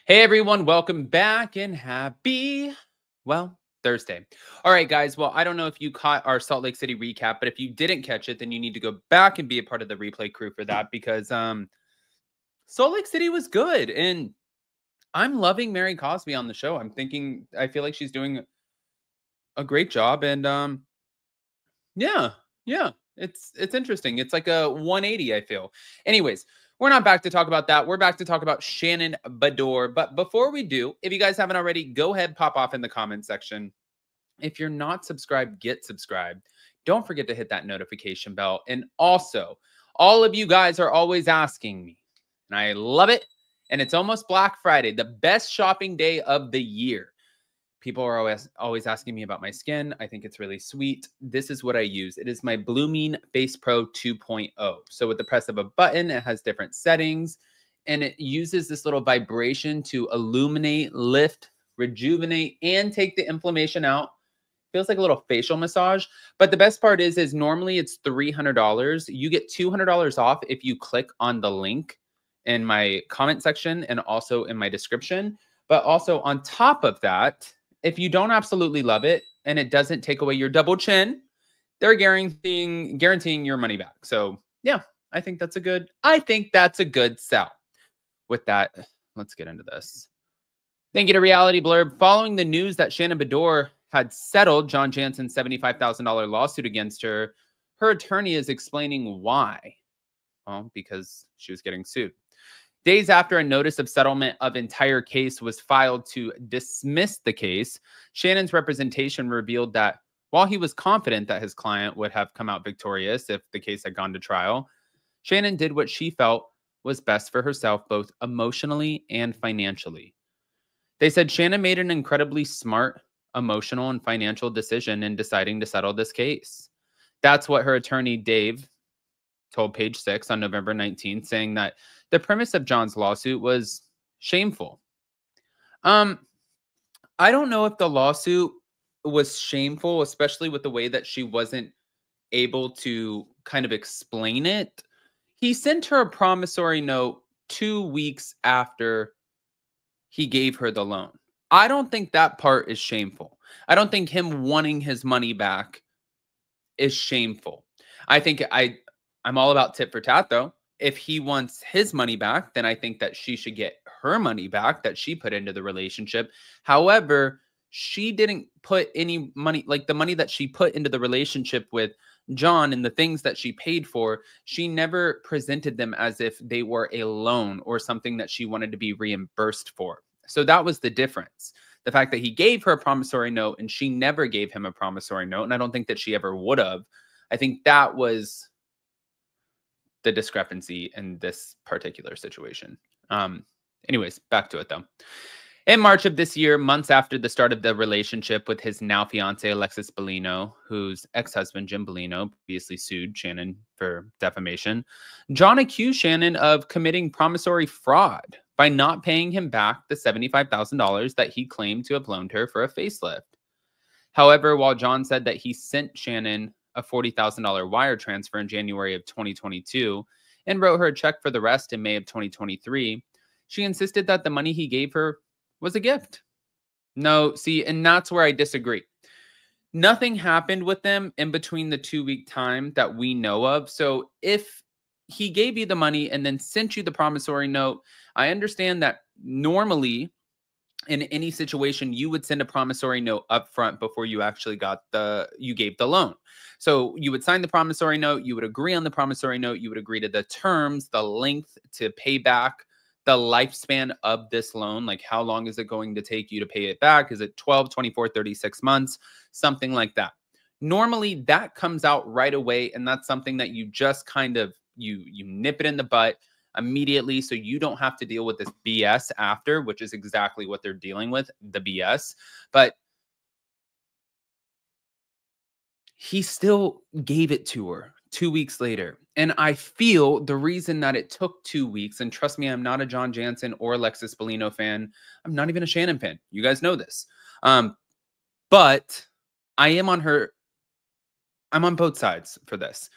Hey everyone, welcome back and happy, Thursday. All right, guys. Well, I don't know if you caught our Salt Lake City recap, but if you didn't catch it, then you need to go back and be a part of the replay crew for that because Salt Lake City was good. And I'm loving Mary Cosby on the show. I feel like she's doing a great job. And yeah, yeah, it's interesting. It's like a 180, I feel. Anyways, we're not back to talk about that. We're back to talk about Shannon Beador. But before we do, if you guys haven't already, go ahead, pop off in the comment section. If you're not subscribed, get subscribed. Don't forget to hit that notification bell. And also, all of you guys are always asking me, and I love it. And it's almost Black Friday, the best shopping day of the year. People are always asking me about my skin. I think it's really sweet. This is what I use. It is my Blooming Face Pro 2.0. So with the press of a button, it has different settings, and it uses this little vibration to illuminate, lift, rejuvenate, and take the inflammation out. Feels like a little facial massage. But the best part is normally it's $300. You get $200 off if you click on the link in my comment section and also in my description. But also on top of that, if you don't absolutely love it and it doesn't take away your double chin, they're guaranteeing your money back. So yeah, I think that's a good sell. With that, let's get into this. Thank you to Reality Blurb. Following the news that Shannon Beador had settled John Jansen's $75,000 lawsuit against her, her attorney is explaining why. Well, because she was getting sued. Days after a notice of settlement of entire case was filed to dismiss the case, Shannon's representation revealed that while he was confident that his client would have come out victorious if the case had gone to trial, Shannon did what she felt was best for herself, both emotionally and financially. They said Shannon made an incredibly smart, emotional, and financial decision in deciding to settle this case. That's what her attorney, Dave, told Page 6 on November 19th, saying that the premise of John's lawsuit was shameful. I don't know if the lawsuit was shameful, especially with the way that she wasn't able to kind of explain it. He sent her a promissory note 2 weeks after he gave her the loan. I don't think that part is shameful. I don't think him wanting his money back is shameful. I think I'm all about tit for tat, though. If he wants his money back, then I think that she should get her money back that she put into the relationship. However, she didn't put any money, like the money that she put into the relationship with John and the things that she paid for, she never presented them as if they were a loan or something that she wanted to be reimbursed for. So that was the difference. The fact that he gave her a promissory note and she never gave him a promissory note, and I don't think that she ever would have. I think that was the discrepancy in this particular situation. Anyways, back to it though. In March of this year, months after the start of the relationship with his now fiance, Alexis Bellino, whose ex-husband, Jim Bellino, previously sued Shannon for defamation, John accused Shannon of committing promissory fraud by not paying him back the $75,000 that he claimed to have loaned her for a facelift. However, while John said that he sent Shannon a $40,000 wire transfer in January of 2022 and wrote her a check for the rest in May of 2023, she insisted that the money he gave her was a gift. No, see, and that's where I disagree. Nothing happened with them in between the 2-week time that we know of. So if he gave you the money and then sent you the promissory note, I understand that normally in any situation, you would send a promissory note up front before you actually gave the loan. So you would sign the promissory note, you would agree on the promissory note, you would agree to the terms, the length to pay back, the lifespan of this loan, like how long is it going to take you to pay it back? Is it 12, 24, 36 months, something like that? Normally that comes out right away. And that's something that you just kind of, you nip it in the butt immediately, so you don't have to deal with this BS after, which is exactly what they're dealing with, the BS. But he still gave it to her 2 weeks later. And I feel the reason that it took 2 weeks, and trust me, I'm not a John Jansen or Alexis Bellino fan. I'm not even a Shannon fan. You guys know this. But I am on her. I'm on both sides for this.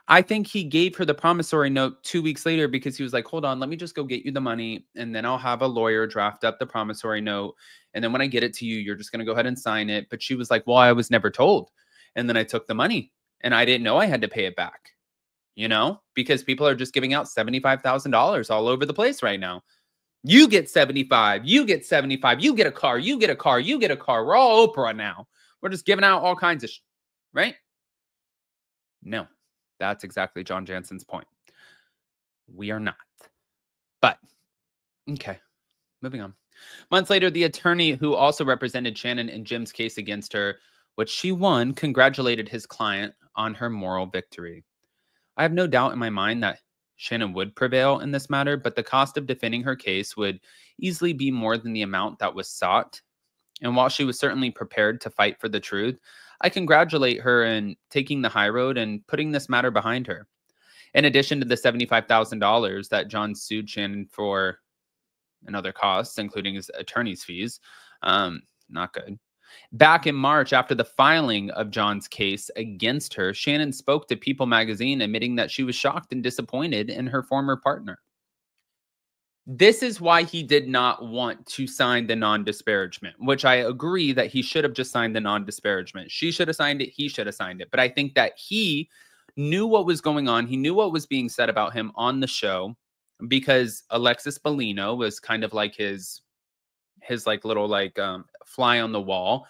I think he gave her the promissory note 2 weeks later because he was like, "Hold on, let me just go get you the money, and then I'll have a lawyer draft up the promissory note, and then when I get it to you, you're just gonna go ahead and sign it." But she was like, "Well, I was never told." And then I took the money, and I didn't know I had to pay it back, because people are just giving out $75,000 all over the place right now. You get 75, you get 75, you get a car, you get a car, you get a car. We're all Oprah now. We're just giving out all kinds of right? No. That's exactly John Jansen's point. We are not. But, okay, moving on. Months later, the attorney who also represented Shannon in Jim's case against her, which she won, congratulated his client on her moral victory. I have no doubt in my mind that Shannon would prevail in this matter, but the cost of defending her case would easily be more than the amount that was sought. And while she was certainly prepared to fight for the truth, I congratulate her in taking the high road and putting this matter behind her. In addition to the $75,000 that John sued Shannon for and other costs, including his attorney's fees, not good. Back in March, after the filing of John's case against her, Shannon spoke to People magazine, admitting that she was shocked and disappointed in her former partner. This is why he did not want to sign the non-disparagement, which I agree that he should have just signed the non-disparagement. She should have signed it. He should have signed it. But I think that he knew what was going on. He knew what was being said about him on the show because Alexis Bellino was kind of like his like little like fly on the wall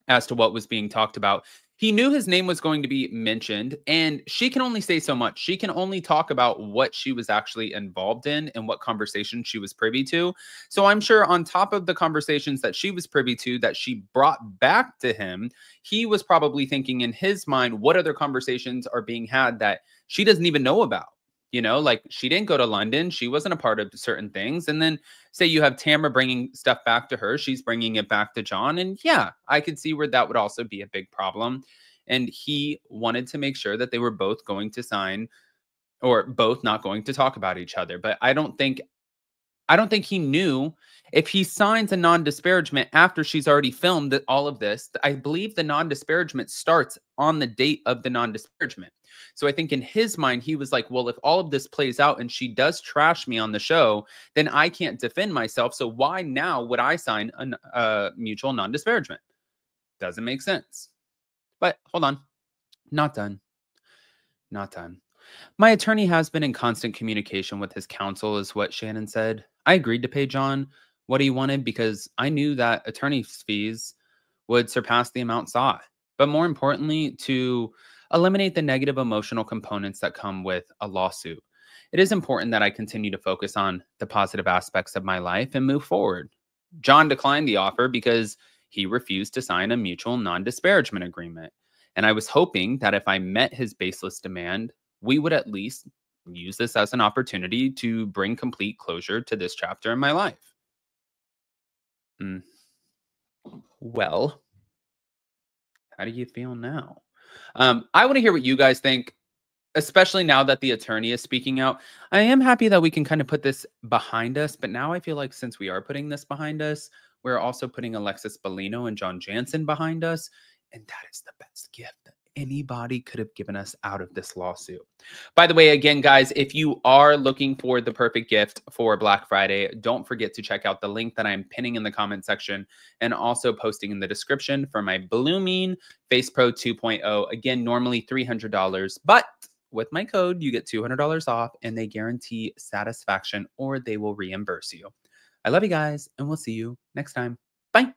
as to what was being talked about. He knew his name was going to be mentioned, and she can only say so much. She can only talk about what she was actually involved in and what conversation she was privy to. So I'm sure on top of the conversations that she was privy to that she brought back to him, he was probably thinking in his mind, what other conversations are being had that she doesn't even know about? Like she didn't go to London. She wasn't a part of certain things. And then say you have Tamara bringing stuff back to her. She's bringing it back to John. And yeah, I could see where that would also be a big problem. And he wanted to make sure that they were both going to sign or both not going to talk about each other. But I don't think he knew if he signs a non-disparagement after she's already filmed all of this. I believe the non-disparagement starts on the date of the non-disparagement. So I think in his mind, he was like, well, if all of this plays out and she does trash me on the show, then I can't defend myself. So why now would I sign a mutual non-disparagement? Doesn't make sense. But hold on. Not done. Not done. My attorney has been in constant communication with his counsel, is what Shannon said. I agreed to pay John what he wanted because I knew that attorney's fees would surpass the amount sought. But more importantly, to eliminate the negative emotional components that come with a lawsuit. It is important that I continue to focus on the positive aspects of my life and move forward. John declined the offer because he refused to sign a mutual non-disparagement agreement. And I was hoping that if I met his baseless demand, we would at least use this as an opportunity to bring complete closure to this chapter in my life. Well, how do you feel now? I want to hear what you guys think, especially now that the attorney is speaking out. I am happy that we can kind of put this behind us, but now I feel like since we are putting this behind us, we're also putting Alexis Bellino and John Jansen behind us, and that is the best gift that anybody could have given us out of this lawsuit. By the way, again, guys, if you are looking for the perfect gift for Black Friday, don't forget to check out the link that I'm pinning in the comment section and also posting in the description for my blooming Face Pro 2.0. Again, normally $300, but with my code, you get $200 off and they guarantee satisfaction or they will reimburse you. I love you guys, and we'll see you next time. Bye.